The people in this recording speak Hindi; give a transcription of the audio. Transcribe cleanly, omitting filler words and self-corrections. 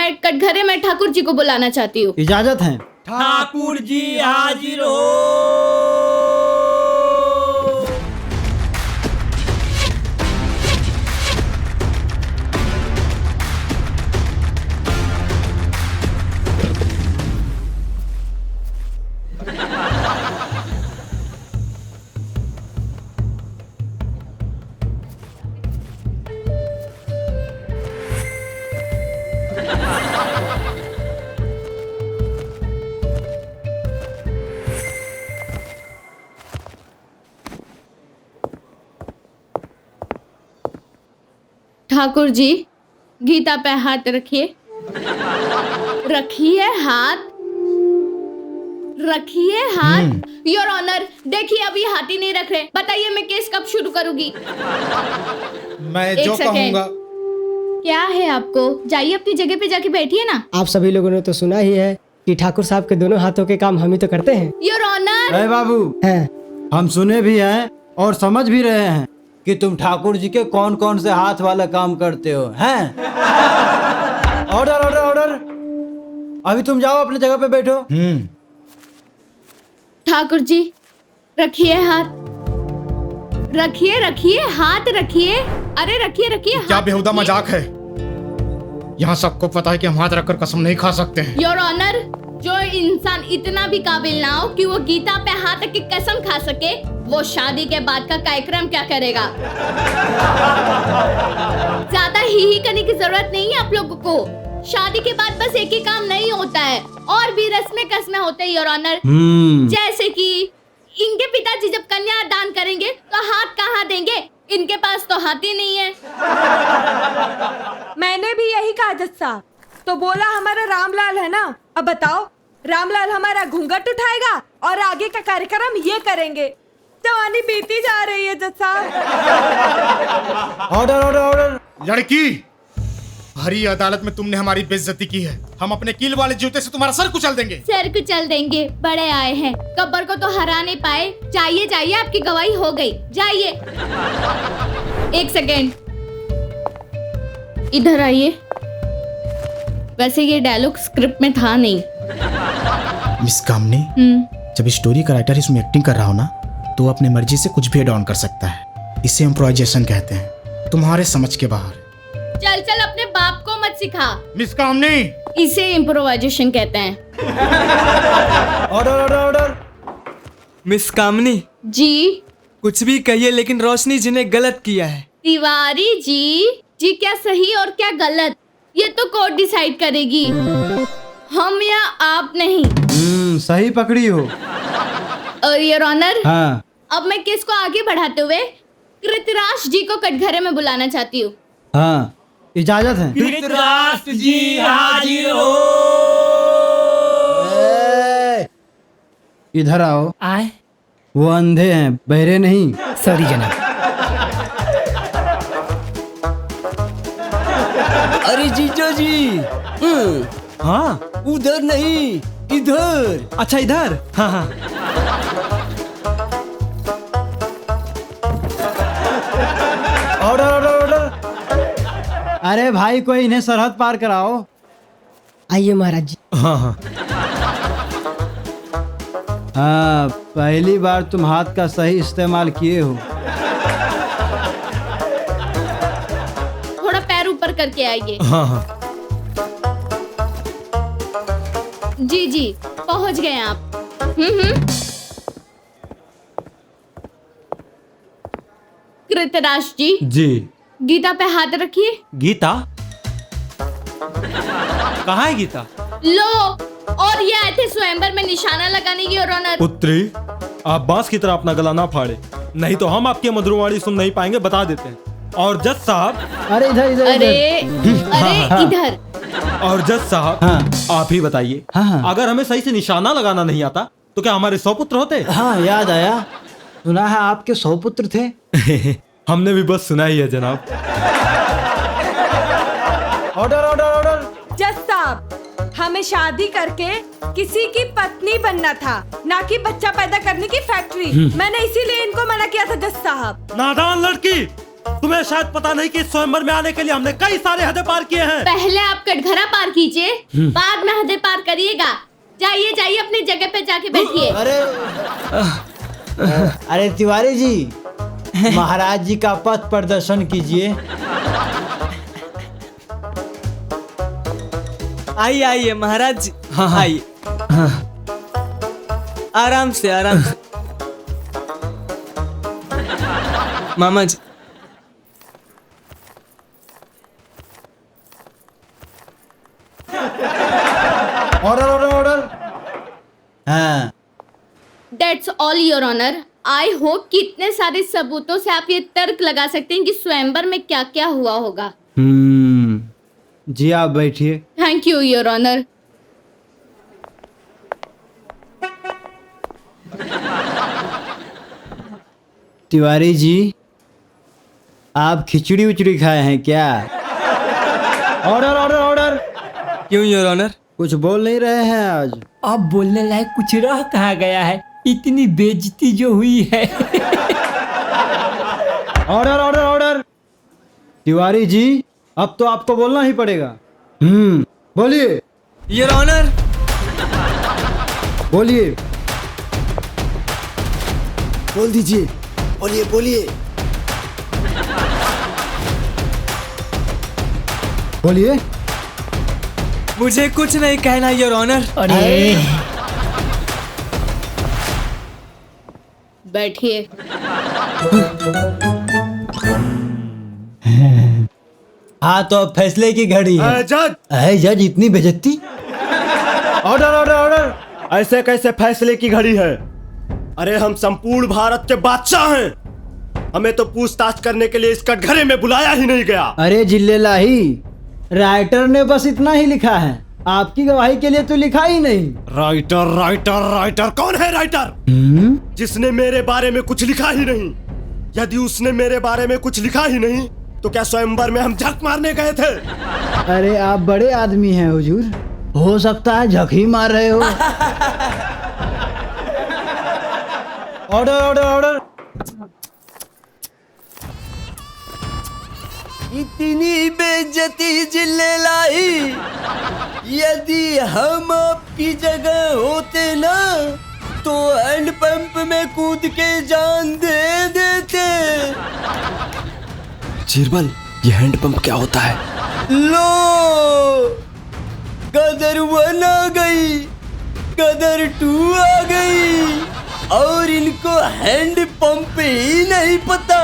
मैं कटघरे में ठाकुर जी को बुलाना चाहती हूँ। इजाजत है। ठाकुर जी हाजिर हो। ठाकुर जी गीता पे हाथ रखिए। रखिए हाथ, रखिए हाथ। योर ऑनर, देखिए अभी हाथ ही नहीं रख रहे। बताइए मैं केस कब शुरू करूंगी? मैं जो कहूंगा। क्या है आपको? जाइए अपनी जगह पे जाके बैठिए ना। आप सभी लोगों ने तो सुना ही है कि ठाकुर साहब के दोनों हाथों के काम हम ही तो करते हैं। Your honour. अरे बाबू, हम सुने भी हैं और समझ भी रहे हैं कि तुम ठाकुर जी के कौन कौन से हाथ वाला काम करते हो, हैं? Order order order. अभी तुम जाओ अपनी जगह पे बैठो। ठाकुर जी रखिए हाथ, रखिए रखिए हाथ रखिए। अरे रखिए रखिए। क्या बेहुदा मजाक है? यहाँ सबको पता है कि हम हाथ रखकर कसम नहीं खा सकते हैं। योर ऑनर, जो इंसान इतना भी काबिल ना हो कि वो गीता पे हाथ रख के कसम खा सके, वो शादी के बाद का कार्यक्रम क्या करेगा? ज्यादा ही करने की जरूरत नहीं है आप लोगों को। शादी के बाद बस एक ही काम नहीं होता है, और भी रस्में कस्में होते हैं योर ऑनर। जैसे कि इनके पिताजी जब कन्या दान करेंगे तो हाथ कहाँ देंगे? इनके पास तो हाथ ही नहीं है। मैंने भी यही कहा जज साहब, तो बोला हमारा रामलाल है ना। अब बताओ, रामलाल हमारा घूंघट उठाएगा और आगे का कार्यक्रम ये करेंगे। जवानी बीती जा रही है जज साहब। Order order order. लड़की, भरी अदालत में तुमने हमारी बेइज्जती की है। हम अपने कील वाले जूते से तुम्हारा सर कुचल देंगे। सर कुचल देंगे? बड़े आए हैं, गब्बर को तो हरा नहीं पाए। जाइए जाइए, आपकी गवाही हो गई, जाइए। एक सेकेंड, इधर आइए। वैसे ये डायलॉग स्क्रिप्ट में था नहीं। मिस कामनी, जब स्टोरी का राइटर इसमें एक्टिंग कर रहा हो ना, तो वो अपनी मर्जी से कुछ भी ऐड ऑन कर सकता है। इसे इम्प्रोवाइजेशन कहते हैं, तुम्हारे समझ के बाहर। चल चल, अपने बाप को मत सिखा। मिस कामनी, इसे इम्प्रोवाइजेशन कहते हैं। Order order order. मिस कामनी जी? कुछ भी कहिए, लेकिन रोशनी जी ने गलत किया है। तिवारी जी? जी क्या सही और क्या गलत, ये तो कोर्ट डिसाइड करेगी, हम या आप नहीं। सही पकड़ी हो। और योर ऑनर, हाँ। अब मैं केस को आगे बढ़ाते हुए कृतराज जी को कटघरे में बुलाना चाहती हूँ। हाँ, इजाजत है। धृतराष्ट्र जी हाजिर हो। इधर आओ। आए। वो अंधे हैं, बहरे नहीं। सॉरी जनाब। अरे जीजा जी, हाँ, उधर नहीं, इधर। अच्छा इधर। हाँ हाँ। Order order order. अरे भाई, कोई इन्हें सरहद पार कराओ। आइए महाराज जी। हाँ हाँ। हाँ, पहली बार तुम हाथ का सही इस्तेमाल किए हो। थोड़ा पैर ऊपर करके आइए। हाँ हाँ। जी जी, पहुंच गए आप। कृतराज जी, गीता पे हाथ रखिए। गीता? कहाँ है गीता? लो, और ये आए थे स्वयंवर में निशाना लगाने की। और ऑनर पुत्री, आप बांस की तरह अपना गला ना फाड़े, नहीं तो हम आपकी मधुरवाणी सुन नहीं पाएंगे, बता देते हैं। और जज साहब। अरे इधर इधर। अरे इधर। और जज साहब, हाँ। आप ही बताइए, अगर हमें सही से निशाना लगाना नहीं आता तो क्या हमारे 100 पुत्र होते? हाँ, याद आया, सुना है आपके 100 पुत्र थे। हमने भी बस सुना ही है जनाब। Order order order. जज साहब, हमें शादी करके किसी की पत्नी बनना था, ना कि बच्चा पैदा करने की फैक्ट्री। मैंने इसीलिए इनको मना किया था जज साहब। नादान लड़की, तुम्हें शायद पता नहीं कि इस स्वयंवर में आने के लिए हमने कई सारे हदें पार किए हैं। पहले आप कटघरा पार कीजिए, बाद में हदें पार करिएगा। जाइए जाइए अपनी जगह पे जाके बैठिए। अरे तिवारी जी, महाराज जी का पथ प्रदर्शन कीजिए। आइए आइए महाराज जी, आइए। आराम से आराम से। मामा जी, ऑर्डर ऑर्डर ऑर्डर। हाँ, That's all your honor. I hope कि इतने सारे सबूतों से आप ये तर्क लगा सकते हैं कि स्वयंवर में क्या क्या हुआ होगा। जी आप बैठिए। Thank you your honour. Tiwari ji, आप खिचड़ी उचड़ी खाए हैं क्या? Order order order. क्यों योर ऑनर? कुछ बोल नहीं रहे हैं आज? अब बोलने लायक कुछ रह कहाँ गया है, इतनी बेइज्जती जो हुई है। Order order order. Tiwari ji, अब तो आपको बोलना ही पड़ेगा। बोलिए योर ऑनर। बोलिए। बोल दीजिए, बोलिए बोलिए बोलिए। मुझे कुछ नहीं कहना योर ऑनर। अरे बैठिए। हाँ, तो अब फैसले की घड़ी है। जज, जज, इतनी बेइज्जती। Order order order. ऐसे कैसे फैसले की घड़ी है? अरे हम संपूर्ण भारत के बादशाह हैं, हमें तो पूछताछ करने के लिए इस कटघरे में बुलाया ही नहीं गया। अरे जिल्लेलाही, राइटर ने बस इतना ही लिखा है, आपकी गवाही के लिए तो लिखा ही नहीं। राइटर राइटर राइटर कौन है राइटर? जिसने मेरे बारे में कुछ लिखा ही नहीं। यदि उसने मेरे बारे में कुछ लिखा ही नहीं तो क्या स्वयंवर में हम झक मारने गए थे? अरे आप बड़े आदमी हैं हुजूर, हो सकता है झक ही मार रहे हो। Order order order. इतनी बेइज्जती जिल्लेलाही, यदि हम आपकी जगह होते ना तो हैंडपंप में कूद के जान दे देते। चीरबल, ये हैंडपंप क्या होता है? लो, गदर 1 आ गई, गदर 2 आ गई और इनको हैंड पंप ही नहीं पता।